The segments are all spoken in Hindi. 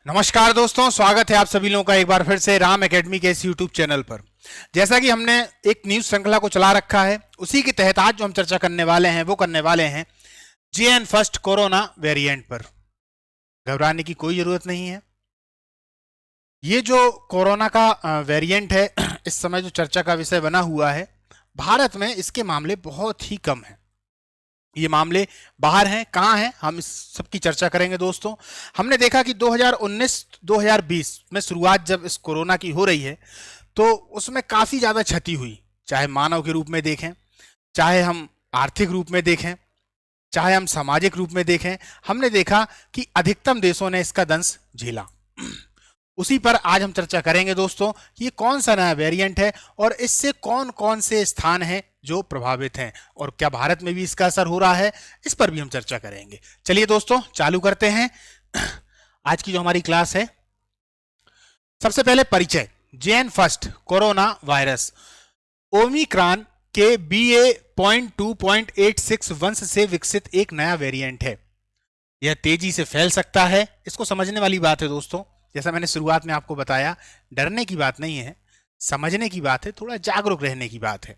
नमस्कार दोस्तों, स्वागत है आप सभी लोगों का एक बार फिर से राम एकेडमी के इस यूट्यूब चैनल पर। जैसा कि हमने एक न्यूज श्रृंखला को चला रखा है, उसी के तहत आज जो हम चर्चा करने वाले हैं JN फर्स्ट कोरोना वेरिएंट पर। घबराने की कोई जरूरत नहीं है। ये जो कोरोना का वेरिएंट है, इस समय जो चर्चा का विषय बना हुआ है, भारत में इसके मामले बहुत ही कम हैं। ये मामले बाहर हैं, कहाँ हैं, हम इस सब की चर्चा करेंगे दोस्तों। हमने देखा कि 2019-2020 में शुरुआत जब इस कोरोना की हो रही है, तो उसमें काफ़ी ज़्यादा क्षति हुई, चाहे मानव के रूप में देखें, चाहे हम आर्थिक रूप में देखें, चाहे हम सामाजिक रूप में देखें। हमने देखा कि अधिकतम देशों ने इसका दंश झेला। उसी पर आज हम चर्चा करेंगे दोस्तों, ये कौन सा नया वेरिएंट है और इससे कौन कौन से स्थान हैं जो प्रभावित हैं और क्या भारत में भी इसका असर हो रहा है, इस पर भी हम चर्चा करेंगे। चलिए दोस्तों, चालू करते हैं आज की जो हमारी क्लास है। सबसे पहले परिचय। JN first corona virus Omicron के BA.2.86 वंश से विकसित एक नया वेरिएंट है। यह तेजी से फैल सकता है। इसको समझने वाली बात है दोस्तों, जैसा मैंने शुरुआत में आपको बताया, डरने की बात नहीं है, समझने की बात है, थोड़ा जागरूक रहने की बात है।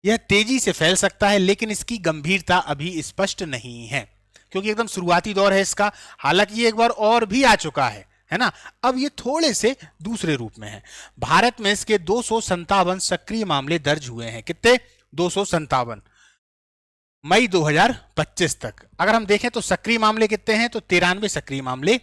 यह तेजी से फैल सकता है, लेकिन इसकी गंभीरता अभी स्पष्ट नहीं है, क्योंकि एकदम शुरुआती दौर है इसका। हालांकि ये एक बार और भी आ चुका है ना। अब ये थोड़े से दूसरे रूप में है। भारत में इसके 257 सक्रिय मामले दर्ज हुए हैं। कितने? 257 मई 2025 तक। अगर हम देखें तो सक्रिय मामले कितने हैं, तो 93 सक्रिय मामले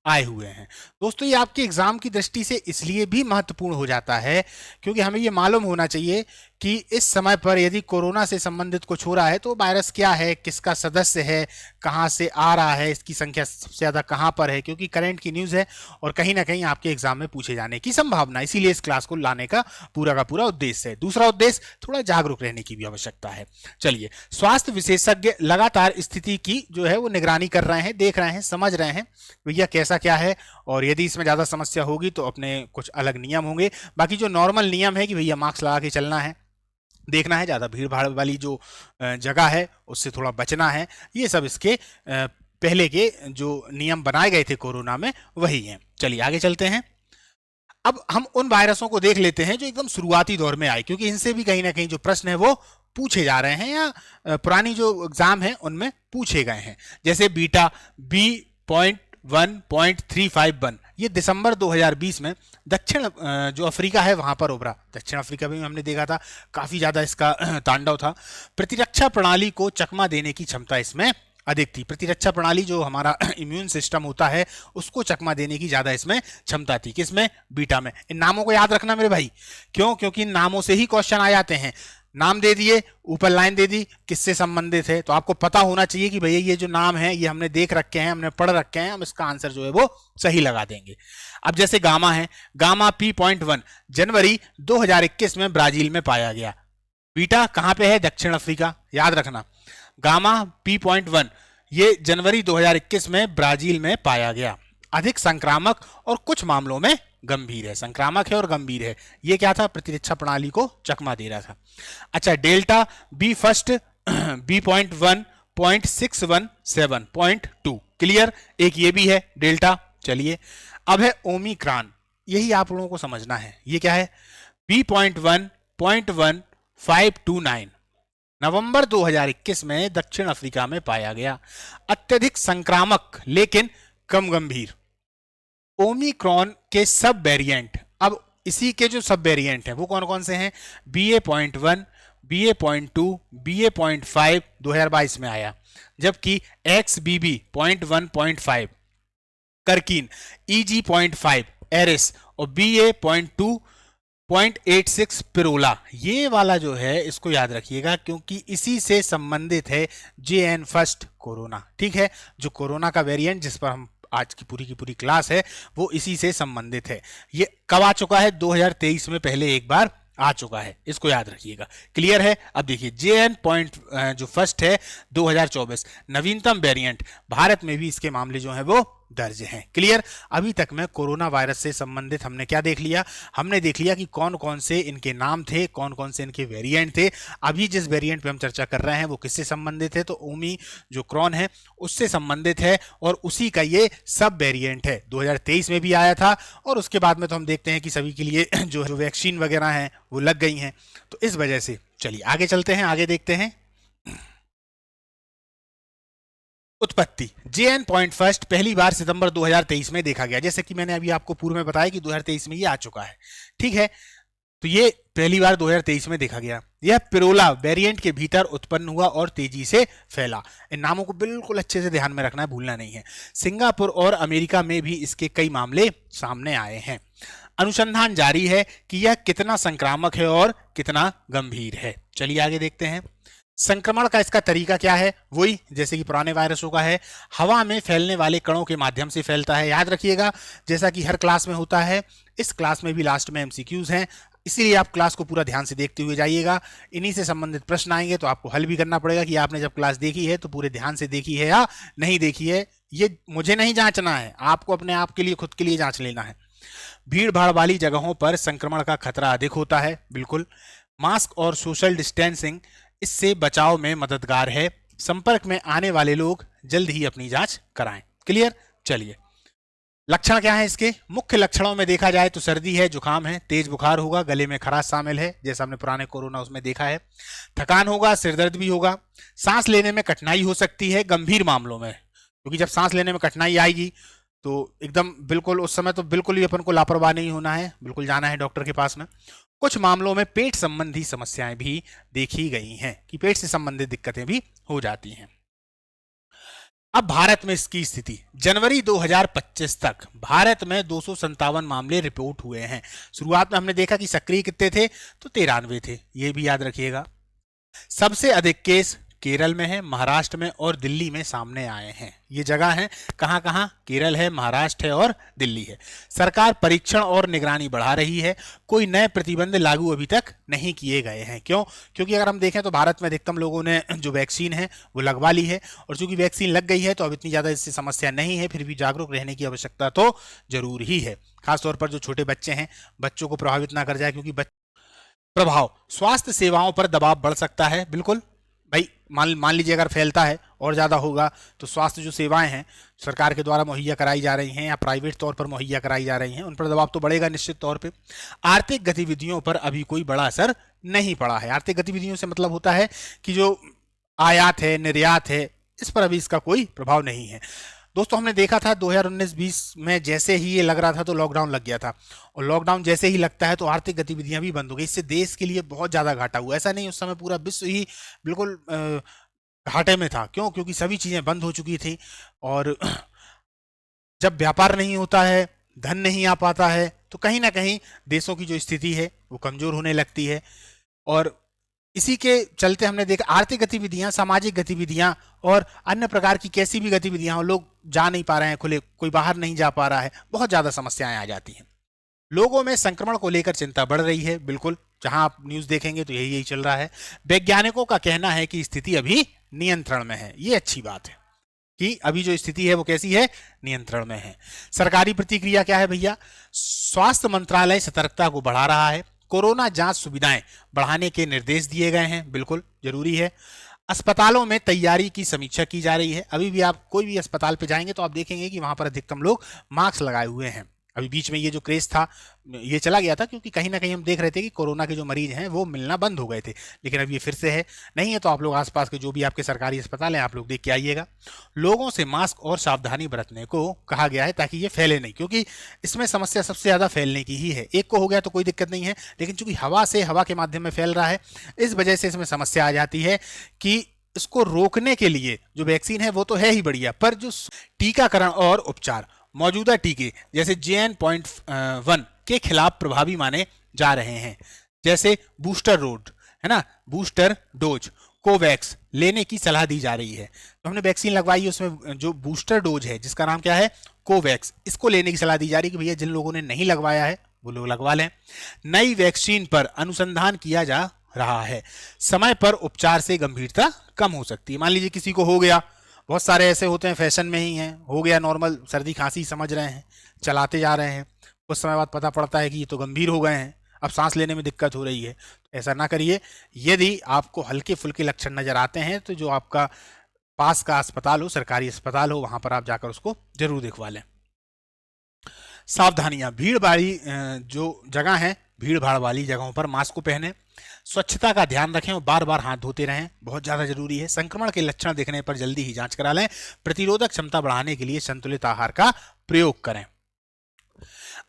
आए हुए हैं। दोस्तों, ये आपके एग्जाम की दृष्टि से इसलिए भी महत्वपूर्ण हो जाता है क्योंकि हमें ये मालूम होना चाहिए कि इस समय पर यदि कोरोना से संबंधित कुछ हो रहा है तो वायरस क्या है, किसका सदस्य है, कहां से आ रहा है, इसकी संख्या सबसे ज्यादा कहां पर है, क्योंकि करंट की न्यूज है और कहीं ना कहीं आपके एग्जाम में पूछे जाने की संभावना। इसीलिए इस क्लास को लाने का पूरा उद्देश्य है। दूसरा उद्देश्य, थोड़ा जागरूक रहने की भी आवश्यकता है। चलिए, स्वास्थ्य विशेषज्ञ लगातार स्थिति की जो है वो निगरानी कर रहे हैं, देख रहे हैं, समझ रहे हैं भैया कैसा क्या है, और यदि इसमें ज्यादा समस्या होगी तो अपने कुछ अलग नियम होंगे। बाकी जो नॉर्मल नियम है कि भैया मास्क लगा के चलना है, देखना है, ज्यादा भीड़ भाड़ वाली जो जगह है उससे थोड़ा बचना है, ये सब इसके पहले के जो नियम बनाए गए थे कोरोना में वही हैं। चलिए आगे चलते हैं। अब हम उन वायरसों को देख लेते हैं जो एकदम शुरुआती दौर में आए, क्योंकि इनसे भी कहीं ना कहीं जो प्रश्न है वो पूछे जा रहे हैं या पुरानी जो एग्जाम है उनमें पूछे गए हैं। जैसे बीटा B.1.351, ये दिसंबर 2020 में दक्षिण जो अफ्रीका है वहां पर उभरा। दक्षिण अफ्रीका में हमने देखा था काफी ज्यादा इसका तांडव था। प्रतिरक्षा प्रणाली को चकमा देने की क्षमता इसमें अधिक थी। प्रतिरक्षा प्रणाली जो हमारा इम्यून सिस्टम होता है उसको चकमा देने की ज्यादा इसमें क्षमता थी। किसमें? बीटा में। इन नामों को याद रखना मेरे भाई। क्यों? क्योंकि इन नामों से ही क्वेश्चन आ जाते हैं। नाम दे दिए, ऊपर लाइन दे दी, किससे संबंधित है, तो आपको पता होना चाहिए कि भैया ये जो नाम है ये हमने देख रखे हैं, हमने पढ़ रखे हैं, हम इसका आंसर जो है वो सही लगा देंगे। अब जैसे गामा है, गामा P.1 जनवरी 2021 में ब्राजील में पाया गया। बीटा कहां पे है? दक्षिण अफ्रीका। याद रखना, गामा P.1 ये जनवरी 2021 में ब्राजील में पाया गया। अधिक संक्रामक और कुछ मामलों में गंभीर है। संक्रामक है और गंभीर है। ये क्या था? प्रतिरक्षा प्रणाली को चकमा दे रहा था। अच्छा, delta B first B.1.617.2 clear. एक ये भी है डेल्टा। चलिए, अब है ओमिक्रॉन। यही आप लोगों को समझना है। ये क्या है? B.1.1529 नवंबर 2021 में दक्षिण अफ्रीका में पाया गया। अत्यधिक संक्रामक लेकिन कम गंभीर। ओमिक्रॉन के सब वेरिएंट, अब इसी के जो सब वेरिएंट हैं वो कौन कौन से हैं? BA.1, BA.2, BA.5 2022 में आया, जबकि XBB.1.5 करकीन, EG.5 एरिस और BA.2.86 पिरोला, ये वाला जो है इसको याद रखिएगा क्योंकि इसी से संबंधित है JN फर्स्ट कोरोना। ठीक है, जो कोरोना का वेरिएंट जिस पर हम आज की पूरी क्लास है वो इसी से संबंधित है। ये कब आ चुका है? 2023 में पहले एक बार आ चुका है, इसको याद रखिएगा। क्लियर है? अब देखिए JN जो फर्स्ट है 2024 नवीनतम वेरिएंट, भारत में भी इसके मामले जो है वो दर्ज हैं। क्लियर। अभी तक में कोरोना वायरस से संबंधित हमने क्या देख लिया, हमने देख लिया कि कौन कौन से इनके नाम थे, कौन कौन से इनके वेरिएंट थे। अभी जिस वेरिएंट पे हम चर्चा कर रहे हैं वो किससे संबंधित है, तो ओमी जो क्रॉन है उससे संबंधित है और उसी का ये सब वेरिएंट है। 2023 में भी आया था और उसके बाद में तो हम देखते हैं कि सभी के लिए जो वैक्सीन वगैरह हैं वो लग गई हैं, तो इस वजह से चलिए आगे चलते हैं, आगे देखते हैं। उत्पत्ति JN.1 पहली बार सितंबर 2023 में देखा गया, जैसे कि मैंने अभी आपको पूर्व में बताया कि 2023 में ये आ चुका है। ठीक है, तो ये पहली बार 2023 में देखा गया। यह पिरोला वेरिएंट के भीतर उत्पन्न हुआ और तेजी से फैला। इन नामों को बिल्कुल अच्छे से ध्यान में रखना है, भूलना नहीं है। सिंगापुर और अमेरिका में भी इसके कई मामले सामने आए हैं। अनुसंधान जारी है कि यह कितना संक्रामक है और कितना गंभीर है। चलिए आगे देखते हैं। संक्रमण का इसका तरीका क्या है, वही जैसे कि पुराने वायरसों का है, हवा में फैलने वाले कणों के माध्यम से फैलता है। याद रखिएगा, जैसा कि हर क्लास में होता है, इस क्लास में भी लास्ट में MCQs हैं, इसीलिए आप क्लास को पूरा ध्यान से देखते हुए जाइएगा। इन्हीं से संबंधित प्रश्न आएंगे तो आपको हल भी करना पड़ेगा कि आपने जब क्लास देखी है तो पूरे ध्यान से देखी है या नहीं देखी है। ये मुझे नहीं जांचना है, आपको अपने आप के लिए, खुद के लिए जांच लेना है। भीड़ भाड़ वाली जगहों पर संक्रमण का खतरा अधिक होता है, बिल्कुल। मास्क और सोशल डिस्टेंसिंग इससे बचाव में मददगार है। संपर्क में आने वाले लोग जल्द ही अपनी जांच कराएं। क्लियर। चलिए, लक्षण क्या है इसके। मुख्य लक्षणों में देखा जाए तो सर्दी है, जुकाम है, तेज बुखार होगा, गले में खराश शामिल है, जैसा हमने पुराने कोरोना उसमें देखा है। थकान होगा, सिरदर्द भी होगा, सांस लेने में कठिनाई हो सकती है गंभीर मामलों में, क्योंकि जब सांस लेने में कठिनाई आएगी तो एकदम बिल्कुल उस समय तो बिल्कुल ही अपन को लापरवाह नहीं होना है, बिल्कुल जाना है डॉक्टर के पास में। कुछ मामलों में पेट संबंधी समस्याएं भी देखी गई हैं कि पेट से संबंधित दिक्कतें भी हो जाती हैं। अब भारत में इसकी स्थिति, जनवरी 2025 तक भारत में 257 मामले रिपोर्ट हुए हैं। शुरुआत में हमने देखा कि सक्रिय कितने थे, तो 93 थे, ये भी याद रखिएगा। सबसे अधिक केस केरल में है, महाराष्ट्र में और दिल्ली में सामने आए हैं। ये जगह है कहां कहां, केरल है, महाराष्ट्र है और दिल्ली है। सरकार परीक्षण और निगरानी बढ़ा रही है। कोई नए प्रतिबंध लागू अभी तक नहीं किए गए हैं। क्यों? क्योंकि अगर हम देखें तो भारत में अधिकतम लोगों ने जो वैक्सीन है वो लगवा ली है, और चूंकि वैक्सीन लग गई है तो अब इतनी ज्यादा इससे समस्या नहीं है। फिर भी जागरूक रहने की आवश्यकता तो जरूर ही है, खासतौर पर जो छोटे बच्चे हैं, बच्चों को प्रभावित ना कर जाए, क्योंकि प्रभाव स्वास्थ्य सेवाओं पर दबाव बढ़ सकता है। बिल्कुल भाई, मान लीजिए अगर फैलता है और ज़्यादा होगा तो स्वास्थ्य जो सेवाएं हैं सरकार के द्वारा मुहैया कराई जा रही हैं या प्राइवेट तौर पर मुहैया कराई जा रही हैं, उन पर दबाव तो बढ़ेगा निश्चित तौर पे। आर्थिक गतिविधियों पर अभी कोई बड़ा असर नहीं पड़ा है। आर्थिक गतिविधियों से मतलब होता है कि जो आयात है, निर्यात है, इस पर अभी इसका कोई प्रभाव नहीं है। दोस्तों, हमने देखा था 2019-20 में जैसे ही ये लग रहा था तो लॉकडाउन लग गया था, और लॉकडाउन जैसे ही लगता है तो आर्थिक गतिविधियां भी बंद हो गई। इससे देश के लिए बहुत ज़्यादा घाटा हुआ। ऐसा नहीं उस समय पूरा विश्व ही बिल्कुल घाटे में था। क्यों? क्योंकि सभी चीज़ें बंद हो चुकी थी, और जब व्यापार नहीं होता है, धन नहीं आ पाता है, तो कहीं ना कहीं देशों की जो स्थिति है वो कमज़ोर होने लगती है। और इसी के चलते हमने देखा आर्थिक गतिविधियां, सामाजिक गतिविधियां और अन्य प्रकार की कैसी भी गतिविधियां हो, लोग जा नहीं पा रहे हैं खुले, कोई बाहर नहीं जा पा रहा है, बहुत ज़्यादा समस्याएं आ जाती हैं। लोगों में संक्रमण को लेकर चिंता बढ़ रही है। बिल्कुल, जहां आप न्यूज़ देखेंगे तो यही चल रहा है। वैज्ञानिकों का कहना है कि स्थिति अभी नियंत्रण में है। ये अच्छी बात है कि अभी जो स्थिति है वो कैसी है, नियंत्रण में है। सरकारी प्रतिक्रिया क्या है भैया? स्वास्थ्य मंत्रालय सतर्कता को बढ़ा रहा है। कोरोना जांच सुविधाएं बढ़ाने के निर्देश दिए गए हैं, बिल्कुल जरूरी है। अस्पतालों में तैयारी की समीक्षा की जा रही है। अभी भी आप कोई भी अस्पताल पे जाएंगे तो आप देखेंगे कि वहां पर अधिकतम लोग मास्क लगाए हुए हैं। अभी बीच में ये जो क्रेज था ये चला गया था, क्योंकि कहीं ना कहीं हम देख रहे थे कि कोरोना के जो मरीज हैं वो मिलना बंद हो गए थे, लेकिन अब ये फिर से है। नहीं है तो आप लोग आसपास के जो भी आपके सरकारी अस्पताल हैं आप लोग देख के आइएगा। लोगों से मास्क और सावधानी बरतने को कहा गया है ताकि ये फैले नहीं, क्योंकि इसमें समस्या सबसे ज़्यादा फैलने की ही है। एक को हो गया तो कोई दिक्कत नहीं है, लेकिन चूंकि हवा के माध्यम में फैल रहा है, इस वजह से इसमें समस्या आ जाती है कि इसको रोकने के लिए जो वैक्सीन है वो तो है ही बढ़िया, पर जो टीकाकरण और उपचार मौजूदा टीके जैसे JN.1 के खिलाफ प्रभावी माने जा रहे हैं। जैसे बूस्टर डोज है ना, बूस्टर डोज कोवैक्स लेने की सलाह दी जा रही है। तो हमने वैक्सीन लगवाई है, उसमें जो बूस्टर डोज है जिसका नाम क्या है, कोवैक्स, इसको लेने की सलाह दी जा रही है कि भैया जिन लोगों ने नहीं लगवाया है वो लोग लगवा लें। नई वैक्सीन पर अनुसंधान किया जा रहा है। समय पर उपचार से गंभीरता कम हो सकती है। मान लीजिए किसी को हो गया बहुत सारे ऐसे होते हैं फैशन में ही हैं, हो गया नॉर्मल सर्दी खांसी समझ रहे हैं, चलाते जा रहे हैं, कुछ समय बाद पता पड़ता है कि ये तो गंभीर हो गए हैं, अब सांस लेने में दिक्कत हो रही है। ऐसा ना करिए। यदि आपको हल्के फुल्के लक्षण नजर आते हैं तो जो आपका पास का अस्पताल हो, सरकारी अस्पताल हो, वहां पर आप जाकर उसको जरूर दिखवा लें। सावधानियां, भीड़ भाड़ी जो जगह है, भीड़ भाड़ वाली जगहों पर मास्क को पहने, स्वच्छता का ध्यान रखें और बार बार हाथ धोते रहें, बहुत ज़्यादा जरूरी है। संक्रमण के लक्षण दिखने पर जल्दी ही जांच करा लें। प्रतिरोधक क्षमता बढ़ाने के लिए संतुलित आहार का प्रयोग करें।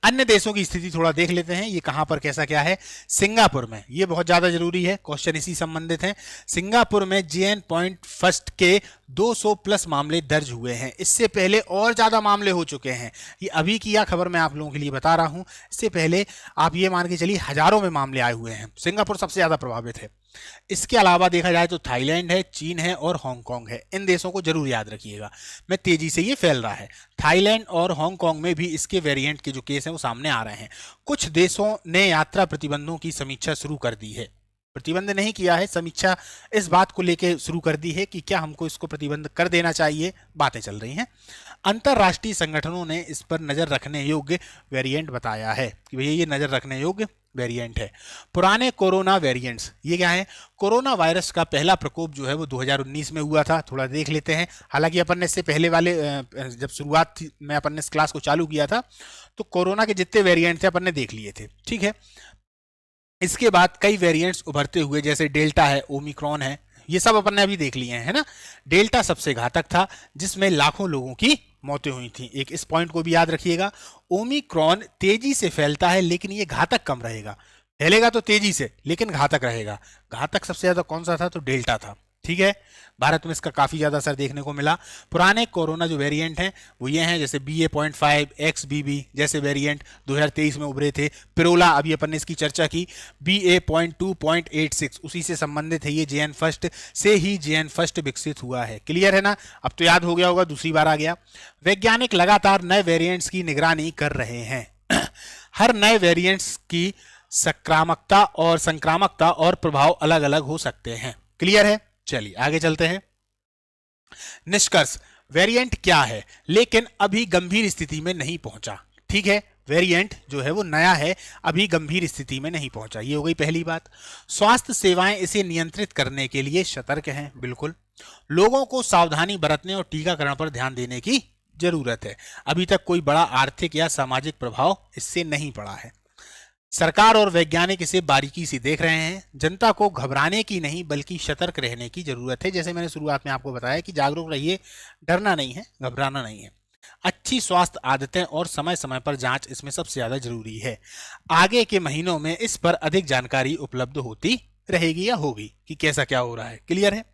अन्य देशों की स्थिति थोड़ा देख लेते हैं, ये कहां पर कैसा क्या है। सिंगापुर में, ये बहुत ज्यादा जरूरी है, क्वेश्चन इसी संबंधित है। सिंगापुर में JN पॉइंट फर्स्ट के 200 प्लस मामले दर्ज हुए हैं। इससे पहले और ज्यादा मामले हो चुके हैं। ये अभी की यह खबर मैं आप लोगों के लिए बता रहा हूं, इससे पहले आप ये मान के चलिए हजारों में मामले आए हुए हैं। सिंगापुर सबसे ज्यादा प्रभावित है। इसके अलावा देखा जाए तो थाईलैंड है, चीन है और हांगकांग है। इन देशों को जरूर याद रखिएगा, मैं तेजी से ये फैल रहा है। थाईलैंड और हांगकांग में भी इसके वेरिएंट के जो केस हैं वो सामने आ रहे हैं। कुछ देशों ने यात्रा प्रतिबंधों की समीक्षा शुरू कर दी है, प्रतिबंध नहीं किया है, समीक्षा इस बात को लेकर शुरू कर दी है कि क्या हमको इसको प्रतिबंध कर देना चाहिए, बातें चल रही हैं। अंतरराष्ट्रीय संगठनों ने इस पर नजर रखने योग्य वेरिएंट बताया है कि भैया ये नजर रखने योग्य वेरिएंट है। पुराने कोरोना वेरिएंट्स, ये क्या है, कोरोना वायरस का पहला प्रकोप जो है वो 2019 में हुआ था, थोड़ा देख लेते हैं। हालांकि अपन ने इससे पहले वाले जब शुरुआत में अपन ने इस क्लास को चालू किया था तो कोरोना के जितने वेरिएंट थे अपन ने देख लिए थे, ठीक है। इसके बाद कई वेरिएंट्स उभरते हुए, जैसे डेल्टा है, ओमिक्रॉन है, ये सब अपन ने अभी देख लिए हैं, है ना। डेल्टा सबसे घातक था जिसमें लाखों लोगों की मौतें हुई थी। एक इस पॉइंट को भी याद रखिएगा। ओमिक्रॉन तेजी से फैलता है लेकिन ये घातक कम रहेगा, फैलेगा तो तेजी से लेकिन घातक रहेगा। घातक सबसे ज्यादा कौन सा था, तो डेल्टा था, ठीक है। भारत में इसका काफी ज्यादा असर देखने को मिला। पुराने कोरोना जो वेरिएंट हैं वो ये हैं, जैसे BA.5 XBB जैसे वेरिएंट 2023 में उभरे थे। पिरोला, अभी अपन ने इसकी चर्चा की, BA.2.86 उसी से संबंधित है। ये JN फर्स्ट से ही JN फर्स्ट विकसित हुआ है। क्लियर है ना, अब तो याद हो गया होगा, दूसरी बार आ गया। वैज्ञानिक लगातार नए वेरिएंट्स की निगरानी कर रहे हैं। हर नए वेरिएंट्स की संक्रामकता और प्रभाव अलग अलग हो सकते हैं। क्लियर है, चलिए आगे चलते हैं। निष्कर्ष, वेरिएंट क्या है लेकिन अभी गंभीर स्थिति में नहीं पहुंचा, ठीक है। वेरिएंट जो है वो नया है, अभी गंभीर स्थिति में नहीं पहुंचा, ये हो गई पहली बात। स्वास्थ्य सेवाएं इसे नियंत्रित करने के लिए सतर्क हैं, बिल्कुल। लोगों को सावधानी बरतने और टीकाकरण पर ध्यान देने की जरूरत है। अभी तक कोई बड़ा आर्थिक या सामाजिक प्रभाव इससे नहीं पड़ा है। सरकार और वैज्ञानिक इसे बारीकी से देख रहे हैं। जनता को घबराने की नहीं बल्कि सतर्क रहने की जरूरत है। जैसे मैंने शुरुआत में आपको बताया कि जागरूक रहिए, डरना नहीं है, घबराना नहीं है। अच्छी स्वास्थ्य आदतें और समय समय पर जांच इसमें सबसे ज्यादा जरूरी है। आगे के महीनों में इस पर अधिक जानकारी उपलब्ध होती रहेगी या होगी कि कैसा क्या हो रहा है। क्लियर है,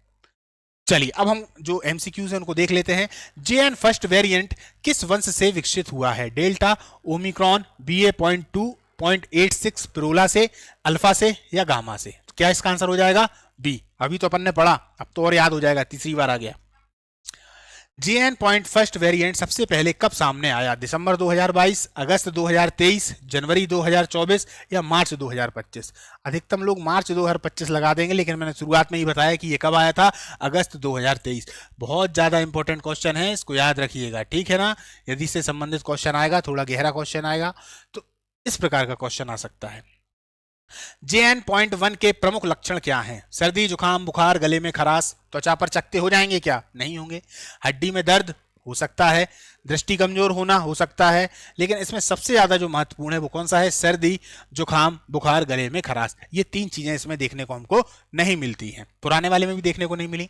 चलिए अब हम जो MCQs हैं उनको देख लेते हैं। JN फर्स्ट वेरिएंट किस वंश से विकसित हुआ है, डेल्टा, ओमिक्रॉन, BA.2.86 पिरोला से, अल्फा से या गामा से। तो क्या इसका आंसर हो जाएगा बी। अभी तो अपन ने पढ़ा, अब तो और याद हो जाएगा, तीसरी बार आ गया। JN पॉइंट फर्स्ट वेरिएंट सबसे पहले कब सामने आया, दिसंबर 2022, अगस्त 2023, जनवरी 2024 या मार्च 2025। अधिकतम लोग मार्च 2025 लगा देंगे, लेकिन मैंने शुरुआत में ही बताया कि ये कब आया था, अगस्त 2023। बहुत ज्यादा इंपॉर्टेंट क्वेश्चन है, इसको याद रखिएगा, ठीक है ना। यदि इससे संबंधित क्वेश्चन आएगा, थोड़ा गहरा क्वेश्चन आएगा, तो इस प्रकार का क्वेश्चन आ सकता है। JN पॉइंट 1 के प्रमुख लक्षण क्या हैं, सर्दी, जुकाम, बुखार, गले में खराश, त्वचा पर चकत्ते हो जाएंगे क्या, नहीं होंगे। हड्डी में दर्द हो सकता है, दृष्टि कमजोर होना हो सकता है, लेकिन इसमें सबसे ज्यादा जो महत्वपूर्ण है वो कौन सा है, सर्दी, जुकाम, बुखार, गले में खराश। ये तीन चीजें इसमें देखने को हमको नहीं मिलती हैं, पुराने वाले में भी देखने को नहीं मिली।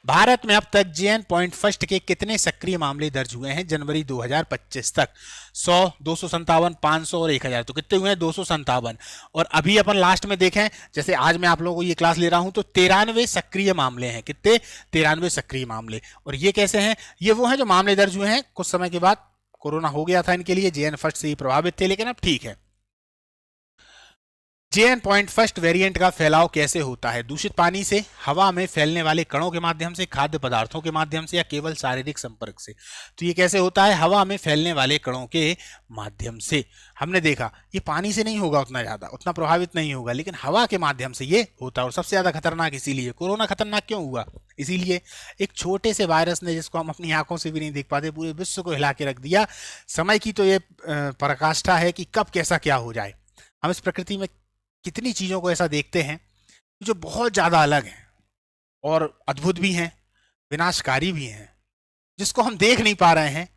भारत में अब तक JN पॉइंट फर्स्ट के कितने सक्रिय मामले दर्ज हुए हैं जनवरी 2025 तक, 100, 257, 500 और 1000। तो कितने हुए हैं, 257। और अभी अपन लास्ट में देखें, जैसे आज मैं आप लोगों को ये क्लास ले रहा हूं तो 93 सक्रिय मामले हैं। कितने, 93 सक्रिय मामले। और ये कैसे हैं, ये वो हैं जो मामले दर्ज हुए हैं कुछ समय के बाद कोरोना हो गया था इनके लिए, JN फर्स्ट से ही प्रभावित थे, लेकिन अब ठीक है। JN पॉइंट फर्स्ट वेरिएंट का फैलाव कैसे होता है, दूषित पानी से, हवा में फैलने वाले कणों के माध्यम से, खाद्य पदार्थों के माध्यम से या केवल शारीरिक संपर्क से। तो ये कैसे होता है, हवा में फैलने वाले कणों के माध्यम से। हमने देखा ये पानी से नहीं होगा उतना ज्यादा, उतना प्रभावित नहीं होगा, लेकिन हवा के माध्यम से ये होता है। और सबसे ज्यादा खतरनाक इसीलिए कोरोना खतरनाक क्यों हुआ, इसीलिए एक छोटे से वायरस ने, जिसको हम अपनी आंखों से भी नहीं देख पाते, पूरे विश्व को हिला के रख दिया। समय की तो ये पराकाष्ठा है कि कब कैसा क्या हो जाए। हम इस प्रकृति में कितनी चीजों को ऐसा देखते हैं जो बहुत ज्यादा अलग हैं और अद्भुत भी हैं, विनाशकारी भी हैं। जिसको हम देख नहीं पा रहे हैं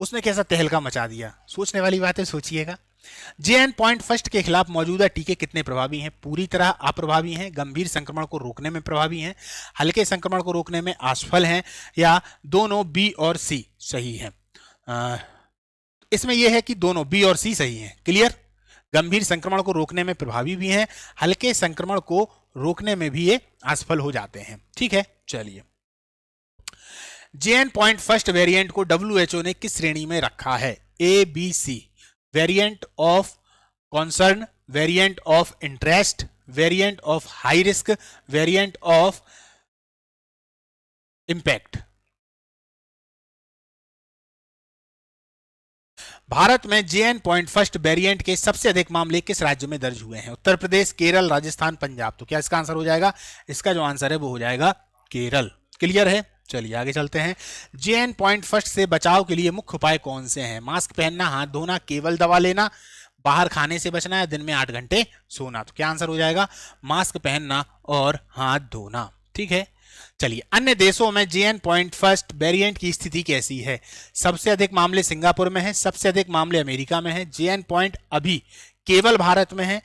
उसने कैसा तहलका मचा दिया। सोचने वाली बात है, सोचिएगा। JN पॉइंट फर्स्ट के खिलाफ मौजूदा टीके कितने प्रभावी हैं? पूरी तरह अप्रभावी हैं, गंभीर संक्रमण को रोकने में प्रभावी हैं, हल्के संक्रमण को रोकने में असफल हैं, या दोनों B और C सही है? इसमें यह है कि दोनों B और C सही हैं। क्लियर? गंभीर संक्रमण को रोकने में प्रभावी भी हैं, हल्के संक्रमण को रोकने में भी ये असफल हो जाते हैं। ठीक है, चलिए। JN पॉइंट फर्स्ट वेरिएंट को WHO ने किस श्रेणी में रखा है? ABC, variant of concern, variant of interest, variant of high risk, variant of impact. Bharat में JN पॉइंट फर्स्ट वेरिएंट के सबसे अधिक मामले किस राज्य में दर्ज हुए हैं? उत्तर प्रदेश, केरल, राजस्थान, पंजाब। तो क्या इसका आंसर हो जाएगा? इसका जो आंसर है वो हो जाएगा केरल। क्लियर है? चलिए आगे चलते हैं। JN पॉइंट फर्स्ट से बचाव के लिए मुख्य उपाय कौन से हैं? मास्क पहनना, हाथ धोना, केवल दवा लेना, बाहर खाने से बचना, या दिन में 8 घंटे सोना। तो क्या आंसर हो जाएगा? मास्क पहनना और हाथ धोना। ठीक है, चलिए। अन्य देशों में JN पॉइंट फर्स्ट वेरिएंट की स्थिति कैसी है? सबसे अधिक मामले सिंगापुर में है, सबसे अधिक मामले अमेरिका में है। JN पॉइंट अभी केवल भारत में है,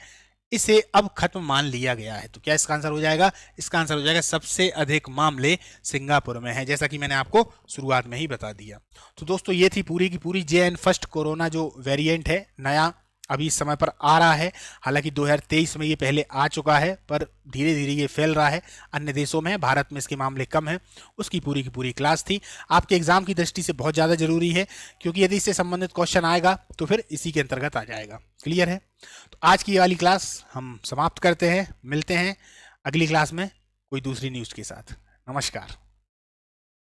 इसे अब खत्म मान लिया गया है। तो क्या इसका आंसर हो जाएगा? इसका आंसर हो जाएगा सबसे अधिक मामले सिंगापुर में है, जैसा कि मैंने आपको शुरुआत में ही बता दिया। तो दोस्तों ये थी पूरी की पूरी JN फर्स्ट कोरोना जो वेरिएंट है, नया अभी इस समय पर आ रहा है। हालांकि 2023 में ये पहले आ चुका है, पर धीरे धीरे ये फैल रहा है। अन्य देशों में, भारत में इसके मामले कम हैं। उसकी पूरी की पूरी क्लास थी। आपके एग्जाम की दृष्टि से बहुत ज़्यादा जरूरी है, क्योंकि यदि इससे संबंधित क्वेश्चन आएगा तो फिर इसी के अंतर्गत आ जाएगा। क्लियर है? तो आज की ये वाली क्लास हम समाप्त करते हैं। मिलते हैं अगली क्लास में कोई दूसरी न्यूज़ के साथ। नमस्कार।